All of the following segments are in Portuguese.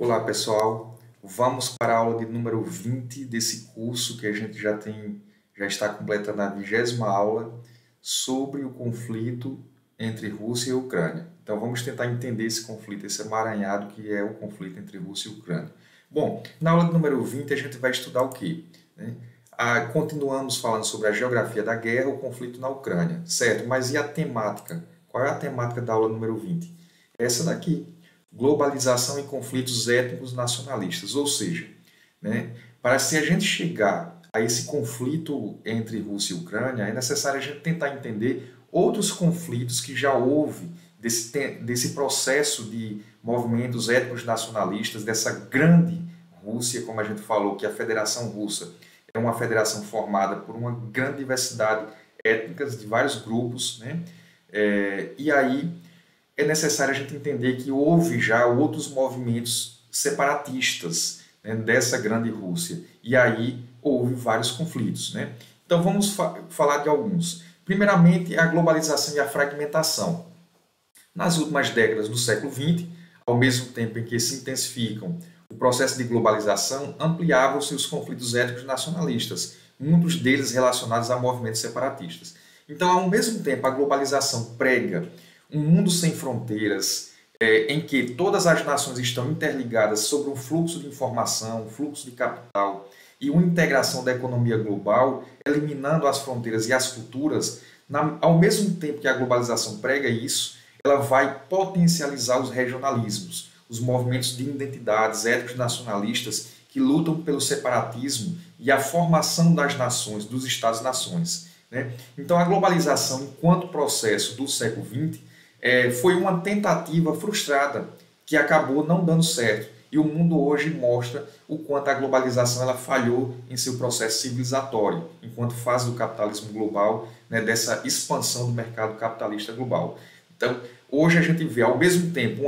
Olá pessoal, vamos para a aula de número 20 desse curso que a gente já está completando a 20ª aula sobre o conflito entre Rússia e Ucrânia. Então vamos tentar entender esse conflito, esse emaranhado que é o conflito entre Rússia e Ucrânia. Bom, na aula de número 20 a gente vai estudar o quê? Continuamos falando sobre a geografia da guerra, o conflito na Ucrânia, certo? Mas e a temática? Qual é a temática da aula número 20? Essa daqui. Globalização e conflitos étnicos nacionalistas, ou seja, para se a gente chegar a esse conflito entre Rússia e Ucrânia, é necessário a gente tentar entender outros conflitos que já houve desse processo de movimentos étnicos nacionalistas, dessa grande Rússia, como a gente falou, que a Federação Russa é uma federação formada por uma grande diversidade étnicas de vários grupos, e aí é necessário a gente entender que houve já outros movimentos separatistas dessa grande Rússia. E aí houve vários conflitos. Então vamos falar de alguns. Primeiramente, a globalização e a fragmentação. Nas últimas décadas do século XX, ao mesmo tempo em que se intensificam o processo de globalização, ampliavam-se os conflitos étnicos nacionalistas, muitos deles relacionados a movimentos separatistas. Então, ao mesmo tempo, a globalização prega um mundo sem fronteiras, em que todas as nações estão interligadas sobre um fluxo de informação, um fluxo de capital e uma integração da economia global, eliminando as fronteiras e as culturas, ao mesmo tempo que a globalização prega isso, ela vai potencializar os regionalismos, os movimentos de identidades étnicos nacionalistas que lutam pelo separatismo e a formação das nações, dos Estados-nações. Então, a globalização, enquanto processo do século XX, foi uma tentativa frustrada que acabou não dando certo. E o mundo hoje mostra o quanto a globalização ela falhou em seu processo civilizatório, enquanto fase do capitalismo global, dessa expansão do mercado capitalista global. Então, hoje a gente vê, ao mesmo tempo,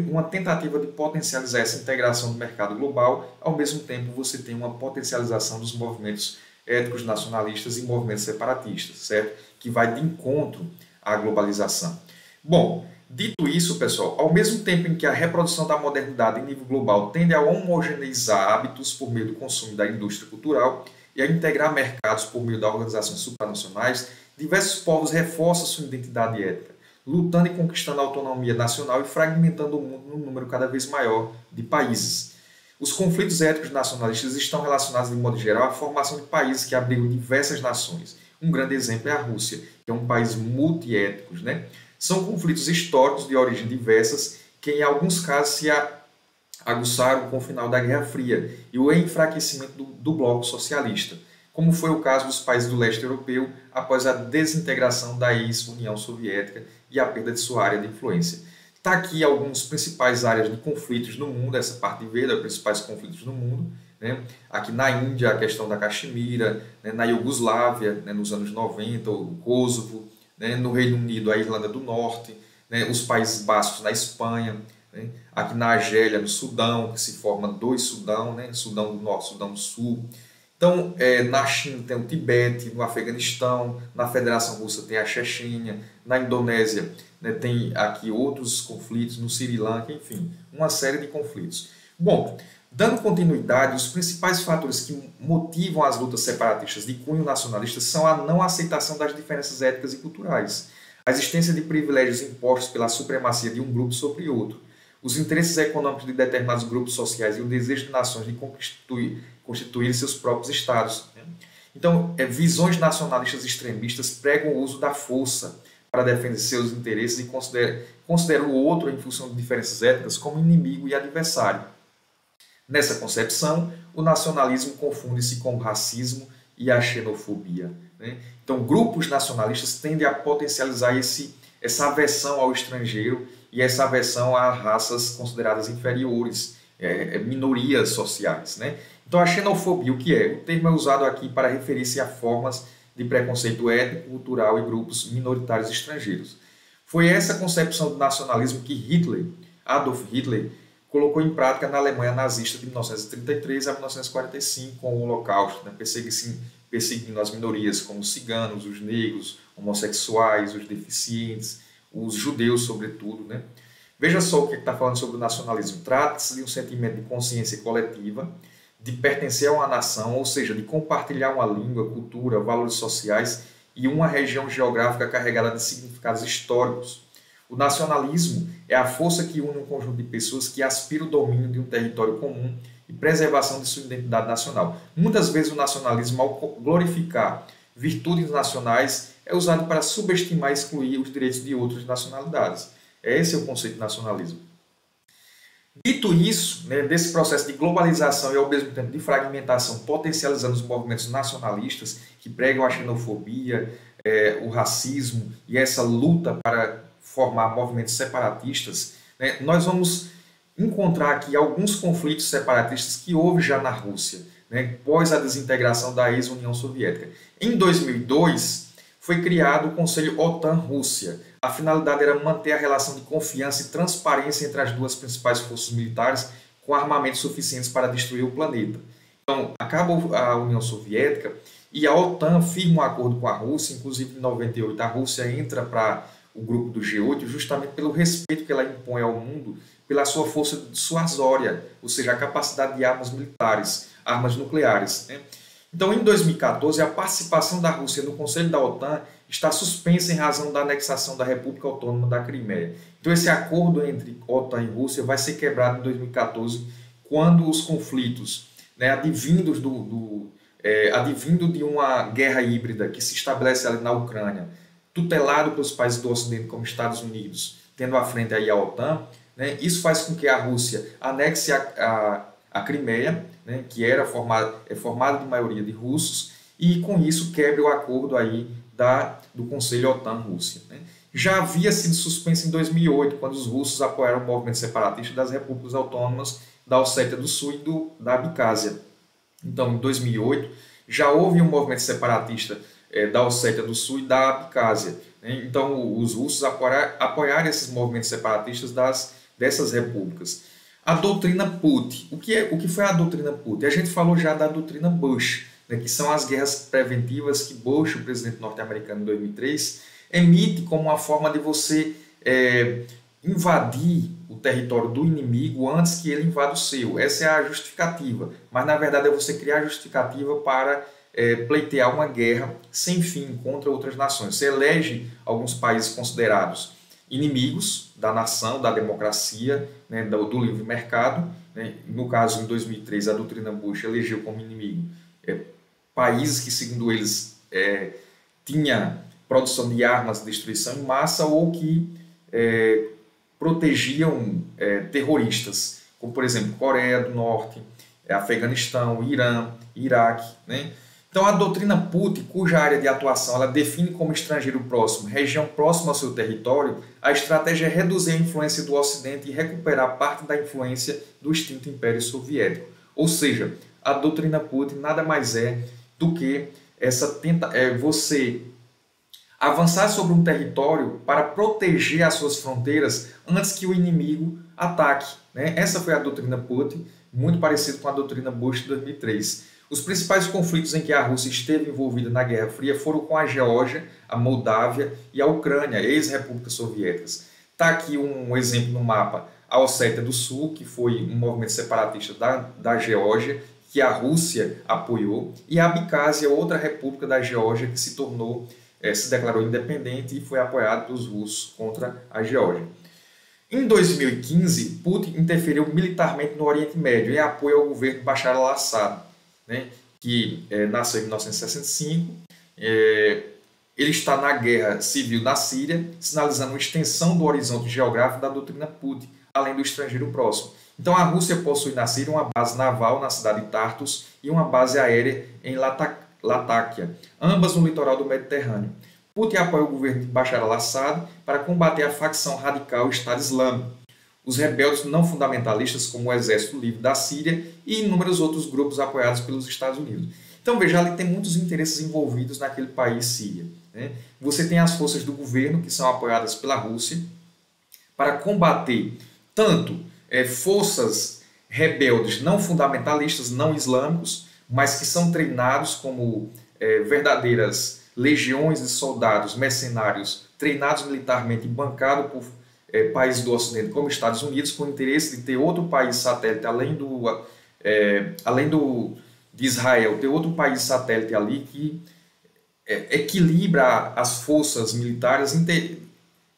uma tentativa de potencializar essa integração do mercado global, ao mesmo tempo você tem uma potencialização dos movimentos étnicos nacionalistas e movimentos separatistas, certo? Que vai de encontro à globalização. Bom, dito isso, pessoal, ao mesmo tempo em que a reprodução da modernidade em nível global tende a homogeneizar hábitos por meio do consumo da indústria cultural e a integrar mercados por meio das organizações supranacionais, diversos povos reforçam sua identidade étnica, lutando e conquistando a autonomia nacional e fragmentando o mundo num número cada vez maior de países. Os conflitos étnicos nacionalistas estão relacionados, de modo geral, à formação de países que abrigam diversas nações. Um grande exemplo é a Rússia, que é um país multiétnico, São conflitos históricos de origem diversas que, em alguns casos, se aguçaram com o final da Guerra Fria e o enfraquecimento do bloco socialista, como foi o caso dos países do leste europeu após a desintegração da ex-União Soviética e a perda de sua área de influência. Está aqui algumas principais áreas de conflitos no mundo, essa parte de verde, os principais conflitos no mundo. Aqui na Índia, a questão da Caxemira, na Iugoslávia, nos anos 90, o Kosovo, no Reino Unido, a Irlanda do Norte, os Países Baixos na Espanha, aqui na Argélia, no Sudão, que se forma dois Sudão, Sudão do Norte, Sudão do Sul. Então, na China tem o Tibete, no Afeganistão, na Federação Russa tem a Chechênia, na Indonésia tem aqui outros conflitos, no Sri Lanka, enfim, uma série de conflitos. Bom, dando continuidade, os principais fatores que motivam as lutas separatistas de cunho nacionalista são a não aceitação das diferenças étnicas e culturais, a existência de privilégios impostos pela supremacia de um grupo sobre outro, os interesses econômicos de determinados grupos sociais e o desejo de nações de constituir seus próprios estados. Então, visões nacionalistas extremistas pregam o uso da força para defender seus interesses e consideram o outro, em função de diferenças étnicas, como inimigo e adversário. Nessa concepção, o nacionalismo confunde-se com o racismo e a xenofobia. Então, grupos nacionalistas tendem a potencializar essa aversão ao estrangeiro e essa aversão a raças consideradas inferiores, minorias sociais. Então, a xenofobia, o que é? O termo é usado aqui para referir-se a formas de preconceito étnico, cultural e grupos minoritários estrangeiros. Foi essa concepção do nacionalismo que Adolf Hitler, colocou em prática na Alemanha nazista de 1933 a 1945, com o Holocausto, perseguindo as minorias como os ciganos, os negros, homossexuais, os deficientes, os judeus, sobretudo. Veja só o que está falando sobre o nacionalismo. Trata-se de um sentimento de consciência coletiva, de pertencer a uma nação, ou seja, de compartilhar uma língua, cultura, valores sociais e uma região geográfica carregada de significados históricos. O nacionalismo é a força que une um conjunto de pessoas que aspira o domínio de um território comum e preservação de sua identidade nacional. Muitas vezes o nacionalismo, ao glorificar virtudes nacionais, é usado para subestimar e excluir os direitos de outras nacionalidades. Esse é o conceito de nacionalismo. Dito isso, né, desse processo de globalização e ao mesmo tempo de fragmentação, potencializando os movimentos nacionalistas que pregam a xenofobia, o racismo e essa luta para formar movimentos separatistas, né, nós vamos encontrar aqui alguns conflitos separatistas que houve já na Rússia, né, pós a desintegração da ex-União Soviética. Em 2002, foi criado o Conselho OTAN-Rússia. A finalidade era manter a relação de confiança e transparência entre as duas principais forças militares com armamentos suficientes para destruir o planeta. Então, acaba a União Soviética e a OTAN firma um acordo com a Rússia, inclusive em 98 a Rússia entra para o grupo do G8 justamente pelo respeito que ela impõe ao mundo pela sua força dissuasória, ou seja, a capacidade de armas militares, armas nucleares, né? Então, em 2014, a participação da Rússia no Conselho da OTAN está suspensa em razão da anexação da República Autônoma da Crimeia. Então, esse acordo entre OTAN e Rússia vai ser quebrado em 2014, quando os conflitos, né, advindo de uma guerra híbrida que se estabelece ali na Ucrânia, tutelado pelos países do Ocidente, como Estados Unidos, tendo à frente aí a OTAN, né, isso faz com que a Rússia anexe a Crimeia, né, que era formada de maioria de russos, e com isso quebre o acordo aí do Conselho OTAN-Rússia. Né. Já havia sido suspenso em 2008, quando os russos apoiaram o movimento separatista das repúblicas autônomas da Ossétia do Sul e da Abcásia. Então, em 2008, já houve um movimento separatista da Ossétia do Sul e da Abcásia. Né. Então, os russos apoiaram esses movimentos separatistas dessas repúblicas. A doutrina Putin. O que foi a doutrina Putin? A gente falou já da doutrina Bush, né, que são as guerras preventivas que Bush, o presidente norte-americano em 2003, emite como uma forma de você invadir o território do inimigo antes que ele invada o seu. Essa é a justificativa. Mas, na verdade, é você criar justificativa para pleitear uma guerra sem fim contra outras nações. Você elege alguns países considerados inimigos da nação, da democracia, né, do livre mercado. Né? No caso, em 2003, a doutrina Bush elegeu como inimigo países que, segundo eles, tinha produção de armas de destruição em massa ou que protegiam terroristas, como, por exemplo, Coreia do Norte, Afeganistão, Irã, Iraque, né? Então, a doutrina Putin, cuja área de atuação ela define como estrangeiro próximo, região próxima ao seu território, a estratégia é reduzir a influência do Ocidente e recuperar parte da influência do extinto Império Soviético. Ou seja, a doutrina Putin nada mais é do que você avançar sobre um território para proteger as suas fronteiras antes que o inimigo ataque. Né? Essa foi a doutrina Putin, muito parecido com a doutrina Bush de 2003. Os principais conflitos em que a Rússia esteve envolvida na Guerra Fria foram com a Geórgia, a Moldávia e a Ucrânia, ex-repúblicas soviéticas. Está aqui um exemplo no mapa, a Ossétia do Sul, que foi um movimento separatista da Geórgia, que a Rússia apoiou, e a Abcásia, outra república da Geórgia, que se declarou independente e foi apoiada pelos russos contra a Geórgia. Em 2015, Putin interferiu militarmente no Oriente Médio em apoio ao governo de Bashar al-Assad, né, que nasceu em 1965. Ele está na guerra civil na Síria, sinalizando uma extensão do horizonte geográfico da doutrina Putin, além do estrangeiro próximo. Então, a Rússia possui na Síria uma base naval na cidade de Tartus e uma base aérea em Latáquia, ambas no litoral do Mediterrâneo. Putin apoia o governo de Bashar al-Assad para combater a facção radical Estado Islâmico, os rebeldes não fundamentalistas como o Exército Livre da Síria e inúmeros outros grupos apoiados pelos Estados Unidos. Então, veja, ali tem muitos interesses envolvidos naquele país, Síria. Né? Você tem as forças do governo, que são apoiadas pela Rússia, para combater tanto forças rebeldes não fundamentalistas, não islâmicos, mas que são treinados como verdadeiras legiões de soldados mercenários treinados militarmente e bancados países do Ocidente, como Estados Unidos, com o interesse de ter outro país satélite, de Israel, ter outro país satélite ali que equilibra as forças militares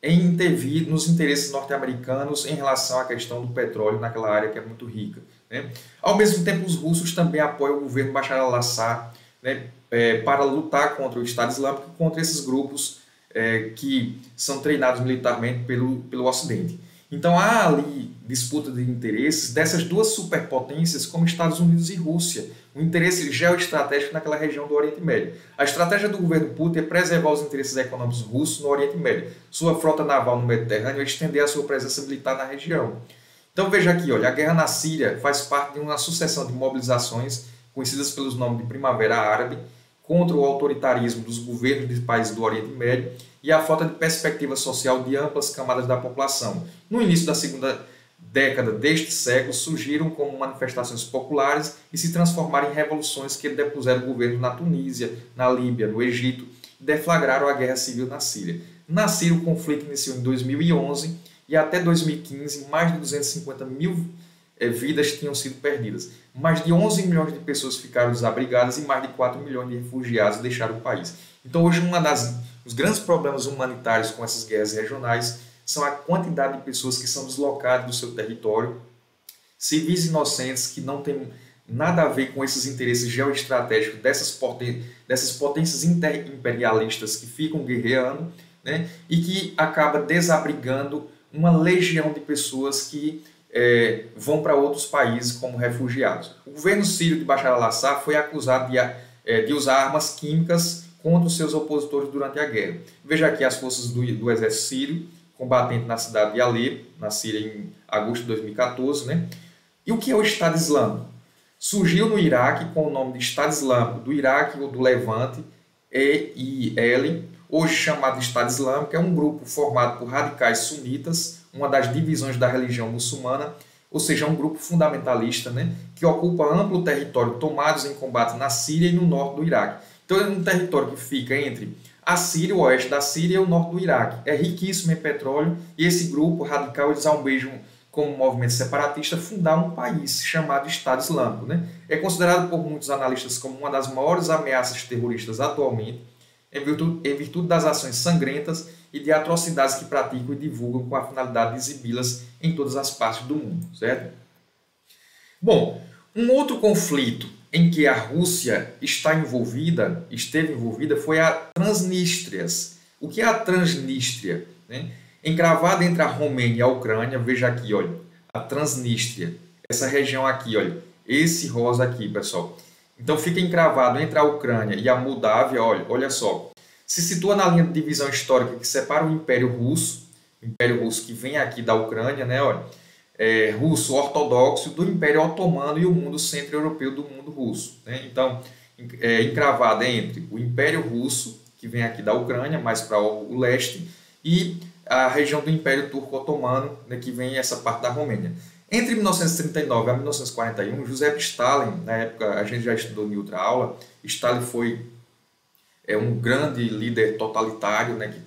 em intervir nos interesses norte-americanos em relação à questão do petróleo naquela área que é muito rica, né? Ao mesmo tempo, os russos também apoiam o governo Bashar al-Assad, né, para lutar contra o Estado Islâmico e contra esses grupos que são treinados militarmente pelo Ocidente. Então há ali disputa de interesses dessas duas superpotências como Estados Unidos e Rússia, um interesse geoestratégico naquela região do Oriente Médio. A estratégia do governo Putin é preservar os interesses econômicos russos no Oriente Médio, sua frota naval no Mediterrâneo e estender a sua presença militar na região. Então veja aqui, olha, a guerra na Síria faz parte de uma sucessão de mobilizações conhecidas pelos nomes de Primavera Árabe, contra o autoritarismo dos governos de países do Oriente Médio e a falta de perspectiva social de amplas camadas da população. No início da segunda década deste século, surgiram como manifestações populares e se transformaram em revoluções que depuseram governos na Tunísia, na Líbia, no Egito e deflagraram a guerra civil na Síria. Na Síria, o conflito iniciou em 2011 e até 2015, mais de 250 mil vidas tinham sido perdidas. Mais de 11 milhões de pessoas ficaram desabrigadas e mais de 4 milhões de refugiados deixaram o país. Então, hoje, os grandes problemas humanitários com essas guerras regionais são a quantidade de pessoas que são deslocadas do seu território, civis inocentes que não têm nada a ver com esses interesses geoestratégicos dessas potências imperialistas que ficam guerreando, né, e que acaba desabrigando uma legião de pessoas que vão para outros países como refugiados. O governo sírio de Bashar al-Assad foi acusado de usar armas químicas contra os seus opositores durante a guerra. Veja aqui as forças do exército sírio, combatente na cidade de Alepo, na Síria, em agosto de 2014. Né? E o que é o Estado Islâmico? Surgiu no Iraque com o nome de Estado Islâmico do Iraque ou do Levante, EIL, hoje chamado de Estado Islâmico, é um grupo formado por radicais sunitas, uma das divisões da religião muçulmana, ou seja, um grupo fundamentalista, né, que ocupa amplo território tomados em combate na Síria e no norte do Iraque. Então é um território que fica entre a Síria, o oeste da Síria e o norte do Iraque. É riquíssimo em petróleo e esse grupo radical, eles almejam, como movimento separatista, fundar um país chamado Estado Islâmico. Né? É considerado por muitos analistas como uma das maiores ameaças terroristas atualmente, em virtude das ações sangrentas e de atrocidades que praticam e divulgam com a finalidade de exibi-las em todas as partes do mundo, certo? Bom, um outro conflito em que a Rússia esteve envolvida, foi a Transnistria. O que é a Transnistria? Né? Encravada entre a Romênia e a Ucrânia, veja aqui, olha, a Transnistria, essa região aqui, olha, esse rosa aqui, pessoal. Então fica encravado entre a Ucrânia e a Moldávia, olha só. Se situa na linha de divisão histórica que separa o Império Russo que vem aqui da Ucrânia, né, olha, russo ortodoxo, do Império Otomano e o mundo centro-europeu do mundo russo. Né? Então, encravada entre o Império Russo, que vem aqui da Ucrânia, mais para o leste, e a região do Império Turco-Otomano, né, que vem essa parte da Romênia. Entre 1939 a 1941, José Stalin, na época a gente já estudou em outra aula, Stalin foi um grande líder totalitário, né, que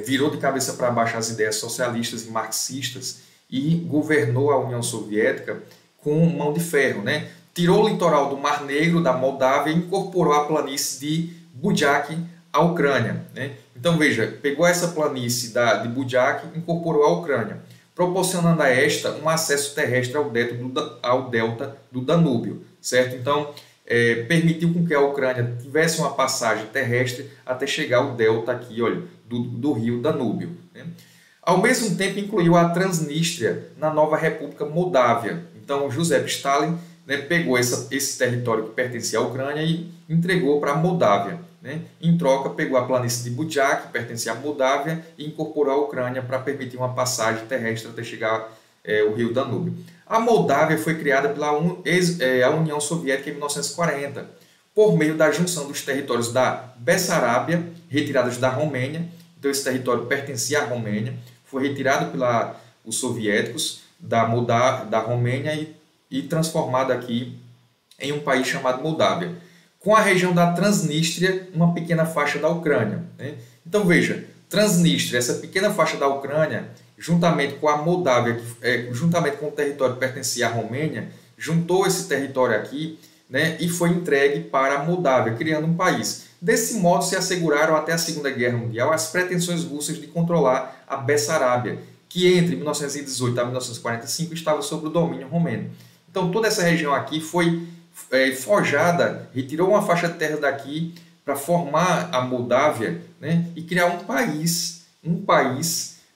virou de cabeça para baixo as ideias socialistas e marxistas e governou a União Soviética com mão de ferro. Né? Tirou o litoral do Mar Negro, da Moldávia, e incorporou a planície de Budjak à Ucrânia. Né? Então veja, pegou essa planície de Budjak e incorporou à Ucrânia, proporcionando a esta um acesso terrestre ao delta do Danúbio, certo? Então, permitiu com que a Ucrânia tivesse uma passagem terrestre até chegar ao delta aqui, olha, do rio Danúbio. Né? Ao mesmo tempo, incluiu a Transnistria na nova República Moldávia. Então, José Stalin, né, pegou esse território que pertencia à Ucrânia e entregou para a Moldávia. Né? Em troca, pegou a planície de Budjak, que pertencia à Moldávia, e incorporou a Ucrânia para permitir uma passagem terrestre até chegar ao rio Danúbio. A Moldávia foi criada pela a União Soviética em 1940, por meio da junção dos territórios da Bessarábia, retirados da Romênia. Então, esse território pertencia à Romênia, foi retirado pelos soviéticos da Romênia e transformado aqui em um país chamado Moldávia, com a região da Transnistria, uma pequena faixa da Ucrânia. Né? Então veja, Transnistria, essa pequena faixa da Ucrânia, juntamente com a Moldávia, juntamente com o território que pertencia à Romênia, juntou esse território aqui, né, e foi entregue para a Moldávia, criando um país. Desse modo, se asseguraram até a Segunda Guerra Mundial as pretensões russas de controlar a Bessarábia, que entre 1918 a 1945 estava sob o domínio romeno. Então, toda essa região aqui foi forjada, retirou uma faixa de terra daqui para formar a Moldávia, né, e criar um país,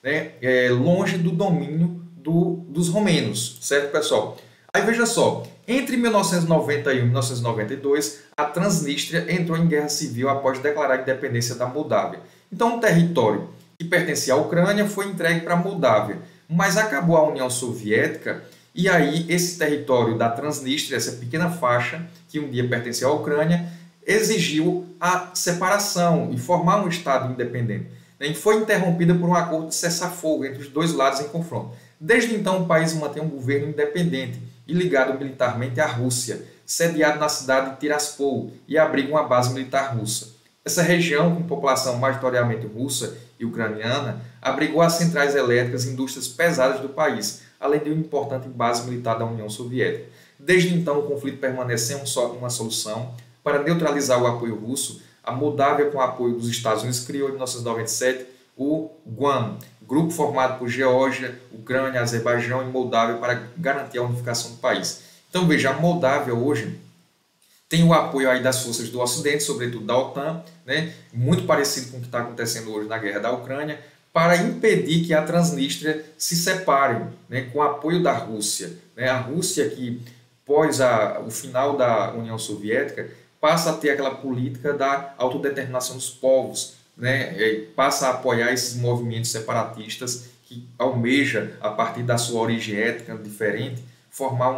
né, longe do domínio dos romenos, certo, pessoal? Aí veja só, entre 1991 e 1992, a Transnistria entrou em guerra civil após declarar a independência da Moldávia. Então, um território que pertencia à Ucrânia foi entregue para a Moldávia, mas acabou a União Soviética e aí esse território da Transnistria, essa pequena faixa que um dia pertencia à Ucrânia, exigiu a separação e formar um Estado independente. E foi interrompida por um acordo de cessar-fogo entre os dois lados em confronto. Desde então, o país mantém um governo independente e ligado militarmente à Rússia, sediado na cidade de Tiraspol e abriga uma base militar russa. Essa região, com população majoritariamente russa e ucraniana, abrigou as centrais elétricas e indústrias pesadas do país, além de uma importante base militar da União Soviética. Desde então, o conflito permanece sem uma solução. Para neutralizar o apoio russo, a Moldávia, com o apoio dos Estados Unidos, criou em 1997 o GUAM, grupo formado por Geórgia, Ucrânia, Azerbaijão e Moldávia para garantir a unificação do país. Então veja, a Moldávia hoje tem o apoio aí das forças do Ocidente, sobretudo da OTAN, né, muito parecido com o que está acontecendo hoje na guerra da Ucrânia, para impedir que a Transnistria se separe, né, com o apoio da Rússia. Né? A Rússia, que após o final da União Soviética, passa a ter aquela política da autodeterminação dos povos, né? Passa a apoiar esses movimentos separatistas que almeja, a partir da sua origem étnica diferente, formar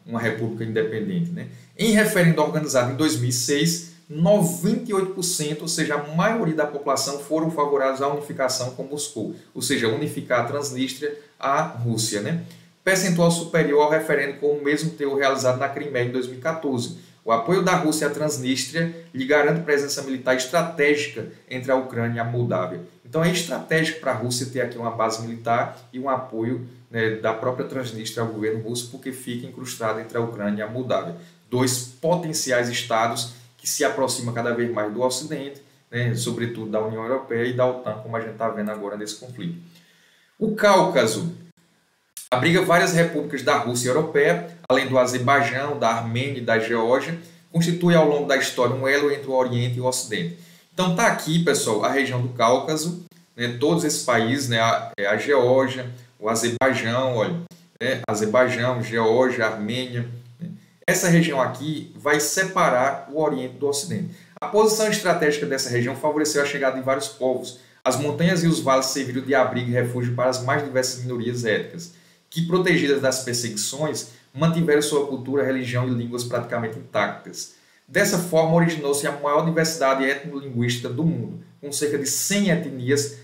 uma república independente. Né? Em referendo organizado em 2006, 98%, ou seja, a maioria da população, foram favoráveis à unificação com Moscou, ou seja, unificar a Transnistria à Rússia. Né? Percentual superior ao referendo com o mesmo teor realizado na Crimeia em 2014. O apoio da Rússia à Transnistria lhe garante presença militar estratégica entre a Ucrânia e a Moldávia. Então é estratégico para a Rússia ter aqui uma base militar e um apoio, né, da própria Transnistria ao governo russo, porque fica incrustado entre a Ucrânia e a Moldávia. Dois potenciais estados que se aproximam cada vez mais do Ocidente, né, sobretudo da União Europeia e da OTAN, como a gente está vendo agora nesse conflito. O Cáucaso abriga várias repúblicas da Rússia europeia, além do Azerbaijão, da Armênia e da Geórgia, constitui ao longo da história um elo entre o Oriente e o Ocidente. Então está aqui, pessoal, a região do Cáucaso, né, todos esses países, né, a Geórgia, o Azerbaijão, olha, né, Azerbaijão, Geórgia, Armênia. Né, essa região aqui vai separar o Oriente do Ocidente. A posição estratégica dessa região favoreceu a chegada de vários povos. As montanhas e os vales serviram de abrigo e refúgio para as mais diversas minorias étnicas, que, protegidas das perseguições, mantiveram sua cultura, religião e línguas praticamente intactas. Dessa forma, originou-se a maior diversidade étnico-linguística do mundo, com cerca de 100 etnias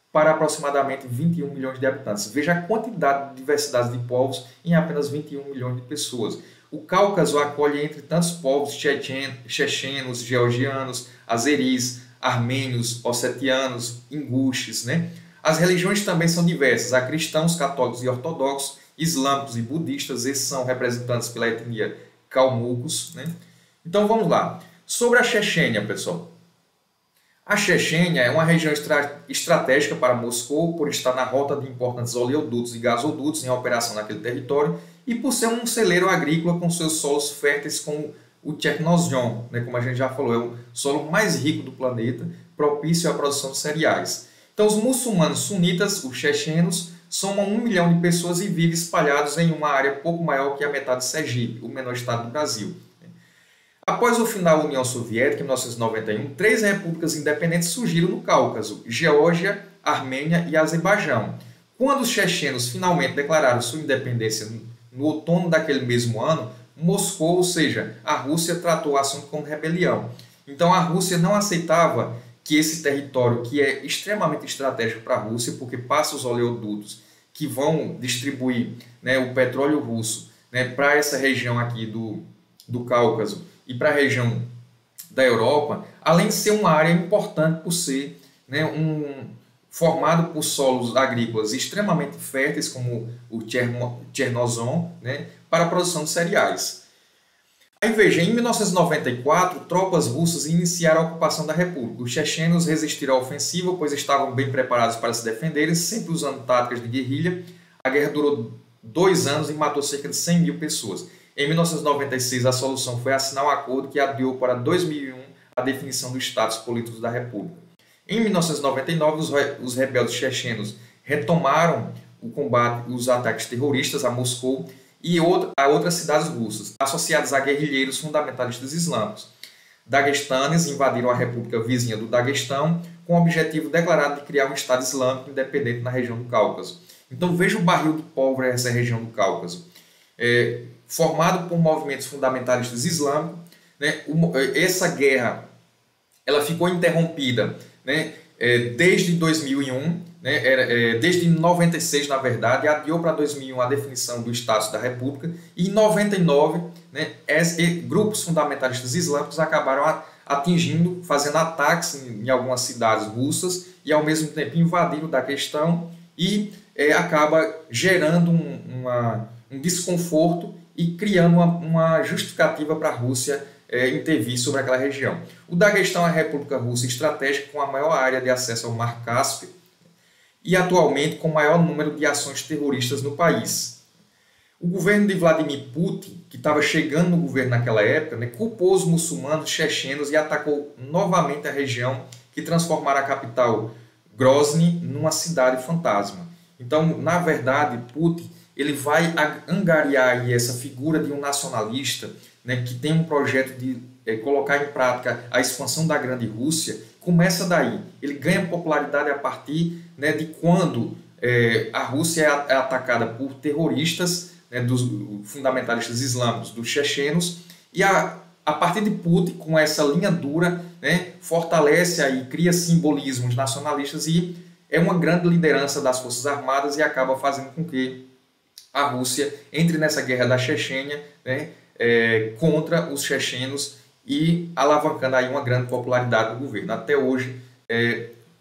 para aproximadamente 21 milhões de habitantes. Veja a quantidade de diversidade de povos em apenas 21 milhões de pessoas. O Cáucaso acolhe, entre tantos povos, chechenos, georgianos, azeris, armênios, ossetianos, ingushes, né? As religiões também são diversas. Há cristãos, católicos e ortodoxos, islâmicos e budistas. Esses são representantes pela etnia calmucos. Né? Então vamos lá. Sobre a Chechênia, pessoal. A Chechênia é uma região estratégica para Moscou por estar na rota de importantes oleodutos e gasodutos em operação naquele território e por ser um celeiro agrícola com seus solos férteis como o Tchernozem, né? Como a gente já falou, é o solo mais rico do planeta, propício à produção de cereais. Então, os muçulmanos sunitas, os chechenos, somam 1 milhão de pessoas e vivem espalhados em uma área pouco maior que a metade de Sergipe, o menor estado do Brasil. Após o final da União Soviética, em 1991, 3 repúblicas independentes surgiram no Cáucaso: Geórgia, Armênia e Azerbaijão. Quando os chechenos finalmente declararam sua independência no outono daquele mesmo ano, Moscou, ou seja, a Rússia, tratou o assunto como rebelião. Então, a Rússia não aceitava que esse território, que é extremamente estratégico para a Rússia, porque passa os oleodutos que vão distribuir, né, o petróleo russo, né, para essa região aqui do Cáucaso e para a região da Europa, além de ser uma área importante por ser, né, formado por solos agrícolas extremamente férteis, como o Chernozem, né, para a produção de cereais. Aí veja, em 1994, tropas russas iniciaram a ocupação da República. Os chechenos resistiram à ofensiva, pois estavam bem preparados para se defenderem, sempre usando táticas de guerrilha. A guerra durou 2 anos e matou cerca de 100 mil pessoas. Em 1996, a solução foi assinar um acordo que adiou para 2001 a definição dos status políticos da República. Em 1999, os rebeldes chechenos retomaram o combate, os ataques terroristas a Moscou e a outras cidades russas, associadas a guerrilheiros fundamentalistas islâmicos. Daguestanes invadiram a república vizinha do Daguestão com o objetivo declarado de criar um Estado Islâmico independente na região do Cáucaso. Então veja o barril de pólvora essa região do Cáucaso. Formado por movimentos fundamentalistas islâmicos, né, essa guerra ela ficou interrompida, né, desde 2001, né, desde 96, na verdade, adiou para 2001 a definição do status da República, e em 99, né, grupos fundamentalistas islâmicos acabaram atingindo, fazendo ataques em algumas cidades russas e, ao mesmo tempo, invadiram da questão e acaba gerando um desconforto e criando uma justificativa para a Rússia intervir sobre aquela região. O Daguestão é a república russa estratégica com a maior área de acesso ao Mar Cáspio e atualmente com o maior número de ações terroristas no país. O governo de Vladimir Putin, que estava chegando no governo naquela época, né, culpou os muçulmanos chechenos e atacou novamente a região, que transformara a capital Grozny numa cidade fantasma. Então, na verdade, Putin ele vai angariar aí essa figura de um nacionalista, né, que tem um projeto de colocar em prática a expansão da grande Rússia. Começa daí. Ele ganha popularidade a partir, né, de quando a Rússia é atacada por terroristas, né, dos fundamentalistas islâmicos, dos chechenos, e a partir de Putin, com essa linha dura, né, fortalece aí, cria simbolismos nacionalistas e é uma grande liderança das Forças Armadas e acaba fazendo com que a Rússia entre nessa guerra da Chechênia, né, contra os chechenos e alavancando aí uma grande popularidade do governo. Até hoje,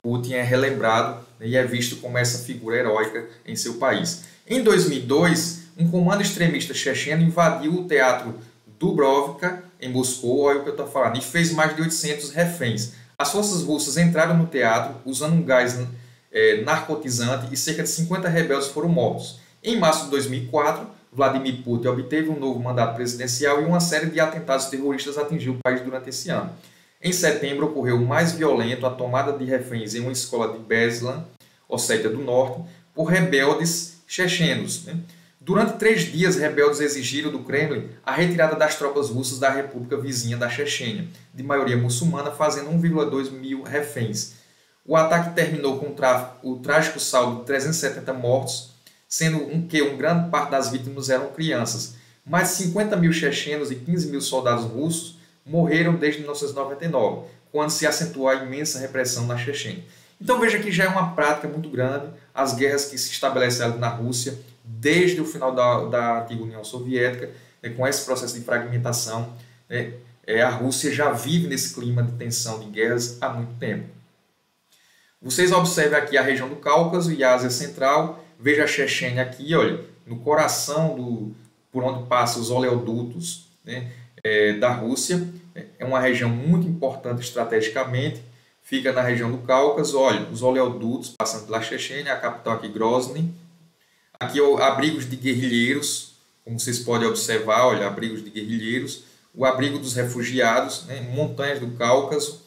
Putin é relembrado, né, e é visto como essa figura heróica em seu país. Em 2002, um comando extremista checheno invadiu o teatro Dubrovka, em Moscou, olha o que eu estou falando, e fez mais de 800 reféns. As forças russas entraram no teatro usando um gás narcotizante e cerca de 50 rebeldes foram mortos. Em março de 2004, Vladimir Putin obteve um novo mandato presidencial e uma série de atentados terroristas atingiu o país durante esse ano. Em setembro, ocorreu o mais violento, a tomada de reféns em uma escola de Beslan, Ossétia do Norte, por rebeldes chechenos. Durante 3 dias, rebeldes exigiram do Kremlin a retirada das tropas russas da república vizinha da Chechênia, de maioria muçulmana, fazendo 1,2 mil reféns. O ataque terminou com o trágico saldo de 370 mortos, sendo que uma grande parte das vítimas eram crianças. Mais de 50 mil chechenos e 15 mil soldados russos morreram desde 1999, quando se acentuou a imensa repressão na Chechênia. Então veja que já é uma prática muito grande as guerras que se estabeleceram na Rússia desde o final da antiga União Soviética, né, com esse processo de fragmentação. A Rússia já vive nesse clima de tensão de guerras há muito tempo. Vocês observem aqui a região do Cáucaso e a Ásia Central. Veja a Chechênia aqui, olha, no coração por onde passam os oleodutos, né, da Rússia. É uma região muito importante estrategicamente. Fica na região do Cáucaso, olha, os oleodutos passando pela Chechênia, a capital aqui Grozny. Aqui abrigos de guerrilheiros, como vocês podem observar, olha, abrigos de guerrilheiros. O abrigo dos refugiados, né, montanhas do Cáucaso.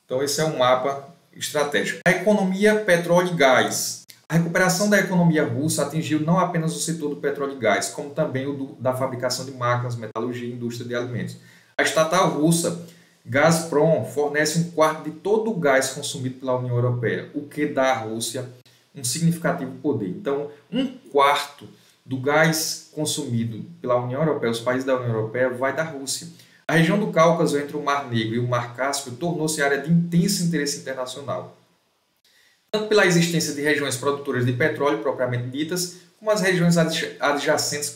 Então esse é um mapa estratégico. A economia petróleo e gás. A recuperação da economia russa atingiu não apenas o setor do petróleo e gás, como também o da fabricação de máquinas, metalurgia e indústria de alimentos. A estatal russa Gazprom fornece 1/4 de todo o gás consumido pela União Europeia, o que dá à Rússia um significativo poder. Então, 1/4 do gás consumido pela União Europeia, os países da União Europeia, vai da Rússia. A região do Cáucaso, entre o Mar Negro e o Mar Cáspio, tornou-se área de intenso interesse internacional, tanto pela existência de regiões produtoras de petróleo propriamente ditas, como as regiões adjacentes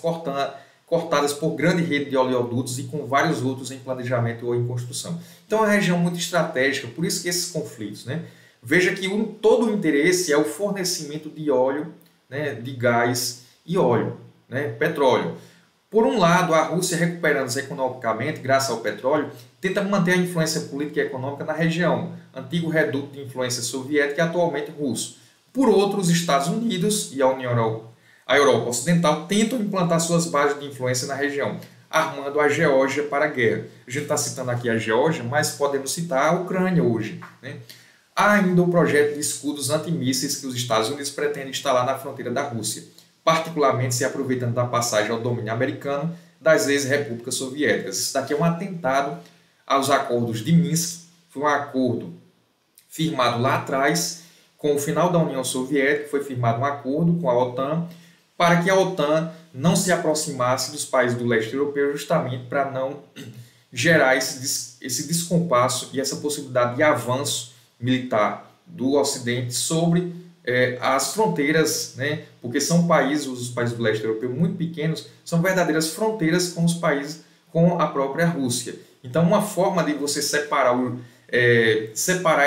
cortadas por grande rede de oleodutos e com vários outros em planejamento ou em construção. Então é uma região muito estratégica, por isso que esses conflitos, né? Veja que todo o interesse é o fornecimento de óleo, né, de gás e óleo, né, petróleo. Por um lado, a Rússia, recuperando-se economicamente, graças ao petróleo, tenta manter a influência política e econômica na região, antigo reduto de influência soviética e atualmente russo. Por outro, os Estados Unidos e a Europa Ocidental tentam implantar suas bases de influência na região, armando a Geórgia para a guerra. A gente está citando aqui a Geórgia, mas podemos citar a Ucrânia hoje, né? Há ainda o projeto de escudos antimísseis que os Estados Unidos pretendem instalar na fronteira da Rússia, particularmente se aproveitando da passagem ao domínio americano das ex-repúblicas soviéticas. Isso daqui é um atentado aos acordos de Minsk, foi um acordo firmado lá atrás, com o final da União Soviética, foi firmado um acordo com a OTAN, para que a OTAN não se aproximasse dos países do leste europeu, justamente para não gerar esse descompasso e essa possibilidade de avanço militar do Ocidente sobre as fronteiras, né? Porque são países, os países do leste europeu muito pequenos, são verdadeiras fronteiras com os países, com a própria Rússia. Então, uma forma de você separar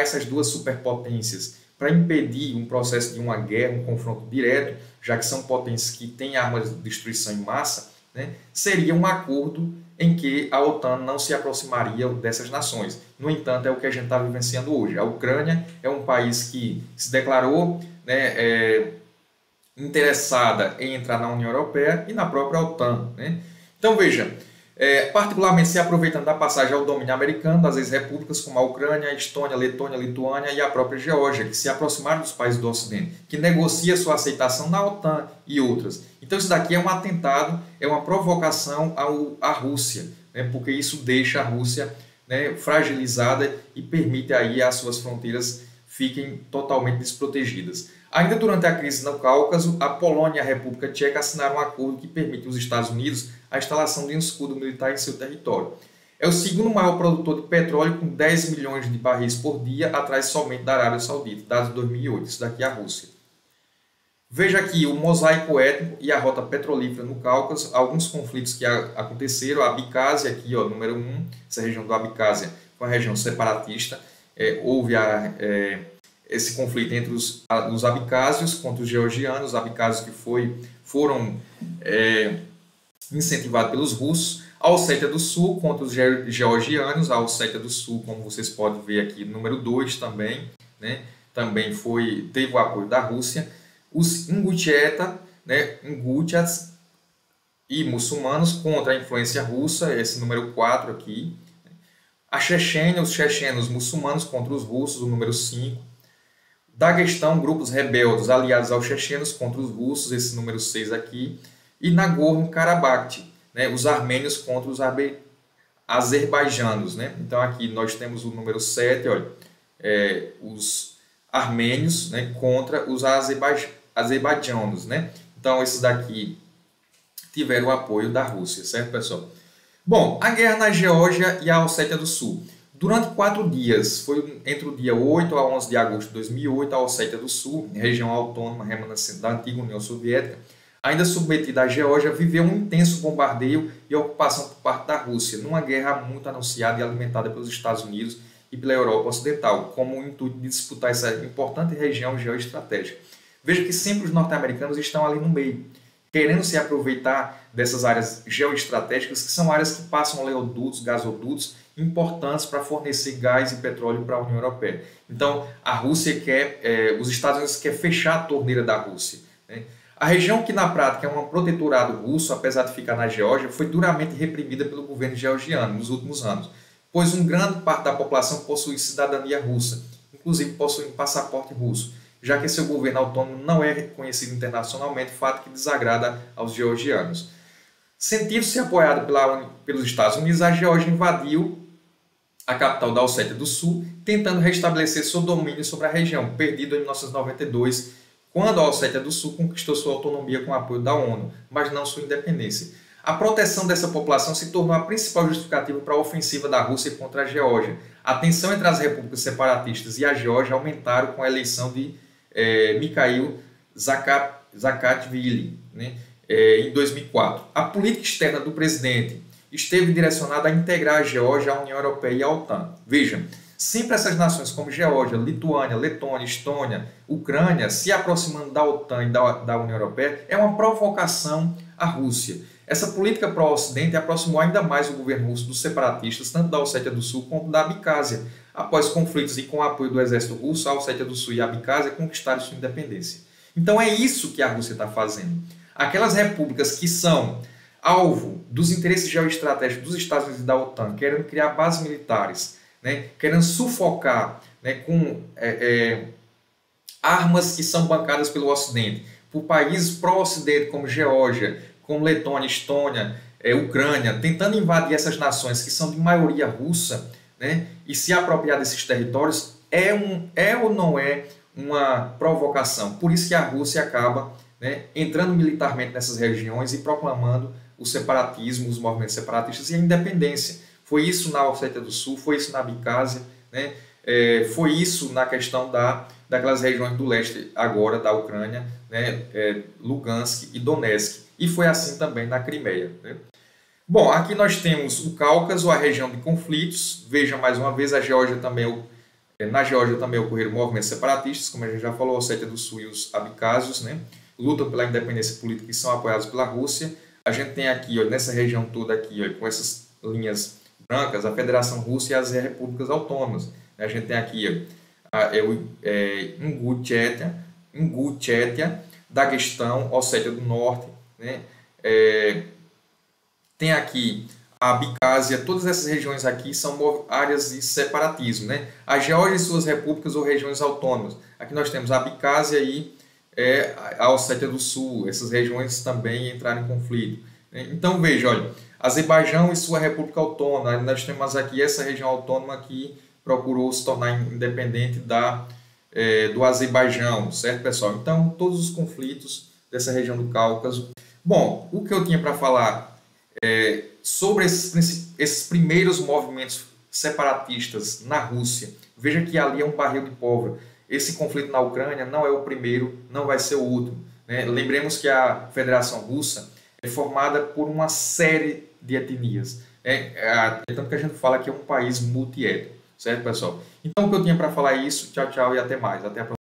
essas duas superpotências para impedir um processo de uma guerra, um confronto direto, já que são potências que têm armas de destruição em massa, né, seria um acordo em que a OTAN não se aproximaria dessas nações. No entanto, é o que a gente está vivenciando hoje. A Ucrânia é um país que se declarou, né, interessada em entrar na União Europeia e na própria OTAN, né? Então, veja, particularmente se aproveitando da passagem ao domínio americano das ex-repúblicas como a Ucrânia, a Estônia, a Letônia, a Lituânia e a própria Geórgia, que se aproximaram dos países do Ocidente, que negocia sua aceitação na OTAN e outras. Então isso daqui é um atentado, é uma provocação à Rússia, né, porque isso deixa a Rússia, né, fragilizada e permite aí as suas fronteiras fiquem totalmente desprotegidas. Ainda durante a crise no Cáucaso, a Polônia e a República Tcheca assinaram um acordo que permite aos Estados Unidos a instalação de um escudo militar em seu território. É o segundo maior produtor de petróleo, com 10 milhões de barris por dia, atrás somente da Arábia Saudita, dados de 2008. Isso daqui é a Rússia. Veja aqui o mosaico étnico e a rota petrolífera no Cáucaso, alguns conflitos que aconteceram. A Abcásia, aqui, ó, número 1, essa região da Abcásia foi uma região separatista. Houve esse conflito entre os abcásios contra os georgianos, os abcásios que foram incentivados pelos russos, a Ossétia do Sul contra os georgianos, a Ossétia do Sul, como vocês podem ver aqui, número 2 também, né, também teve o apoio da Rússia, os Ingutieta, né, Ingutiats e muçulmanos contra a influência russa, esse número 4 aqui, a Chechênia, os chechenos muçulmanos contra os russos, o número 5, Daguestão, grupos rebeldes aliados aos chechenos contra os russos, esse número 6 aqui, e Nagorno-Karabakh, né, os armênios contra os azerbaijanos, né? Então aqui nós temos o número 7, olha, os armênios, né, contra os azerbaijanos, né? Então esses daqui tiveram o apoio da Rússia, certo, pessoal? Bom, a guerra na Geórgia e a Ossétia do Sul. Durante 4 dias, foi entre o dia 8 a 11 de agosto de 2008, a Ossétia do Sul, região autônoma remanescente da antiga União Soviética, ainda submetida à Geórgia, viveu um intenso bombardeio e ocupação por parte da Rússia, numa guerra muito anunciada e alimentada pelos Estados Unidos e pela Europa Ocidental, como o intuito de disputar essa importante região geoestratégica. Veja que sempre os norte-americanos estão ali no meio, querendo se aproveitar dessas áreas geoestratégicas, que são áreas que passam oleodutos, gasodutos, importantes para fornecer gás e petróleo para a União Europeia. Então, a Rússia os Estados Unidos querem fechar a torneira da Rússia, né? A região que na prática é um protetorado russo, apesar de ficar na Geórgia, foi duramente reprimida pelo governo georgiano nos últimos anos, pois grande parte da população possui cidadania russa, inclusive possui um passaporte russo, já que seu governo autônomo não é reconhecido internacionalmente, fato que desagrada aos georgianos. Sentindo-se apoiado pelos Estados Unidos, a Geórgia invadiu a capital da Ossétia do Sul, tentando restabelecer seu domínio sobre a região, perdido em 1992, quando a Ossétia do Sul conquistou sua autonomia com o apoio da ONU, mas não sua independência. A proteção dessa população se tornou a principal justificativa para a ofensiva da Rússia contra a Geórgia. A tensão entre as repúblicas separatistas e a Geórgia aumentaram com a eleição de Mikhail Saakashvili, né, em 2004. A política externa do presidente esteve direcionada a integrar a Geórgia à União Europeia e à OTAN. Veja, Sempre essas nações como Geórgia, Lituânia, Letônia, Estônia, Ucrânia, se aproximando da OTAN e da União Europeia, é uma provocação à Rússia. Essa política pró-Ocidente aproximou ainda mais o governo russo dos separatistas, tanto da Ossétia do Sul quanto da Abcásia. Após conflitos e com o apoio do exército russo, a Ossétia do Sul e a Abcásia conquistaram sua independência. Então é isso que a Rússia está fazendo. Aquelas repúblicas que são alvo dos interesses geoestratégicos dos Estados Unidos e da OTAN, querendo criar bases militares, né, querendo sufocar, né, com armas que são bancadas pelo Ocidente, por países pró-Ocidente como Geórgia, como Letônia, Estônia, Ucrânia, tentando invadir essas nações que são de maioria russa, né, e se apropriar desses territórios, é ou não é uma provocação? Por isso que a Rússia acaba, né, entrando militarmente nessas regiões e proclamando o separatismo, os movimentos separatistas e a independência. Foi isso na Ossétia do Sul, foi isso na Abcásia, né, foi isso na questão daquelas regiões do leste agora da Ucrânia, né, Lugansk e Donetsk, e foi assim também na Crimeia, né? Bom, aqui nós temos o Cáucaso, a região de conflitos. Veja mais uma vez, na Geórgia também ocorreram movimentos separatistas, como a gente já falou, a Ossétia do Sul e os abcásios, né, lutam pela independência política e são apoiados pela Rússia. A gente tem aqui, ó, nessa região toda aqui, ó, com essas linhas brancas, a Federação Russa e as repúblicas autônomas. A gente tem aqui Ingushétia, Daguestão, Ossétia do Norte, né? Tem aqui a Abcásia, todas essas regiões aqui são áreas de separatismo, né? A Geórgia e suas repúblicas ou regiões autônomas. Aqui nós temos a Abcásia e a Ossétia do Sul, essas regiões também entraram em conflito. Então veja, olha, Azerbaijão e sua república autônoma, nós temos aqui essa região autônoma que procurou se tornar independente do Azerbaijão, certo, pessoal? Então, todos os conflitos dessa região do Cáucaso. Bom, o que eu tinha para falar sobre esses primeiros movimentos separatistas na Rússia, veja que ali é um barril de pólvora. Esse conflito na Ucrânia não é o primeiro, não vai ser o último, né? Lembremos que a Federação Russa é formada por uma série de etnias. Tanto que a gente fala que é um país multiétnico, certo, pessoal? Então, o que eu tinha para falar é isso. Tchau, tchau e até mais. Até a próxima.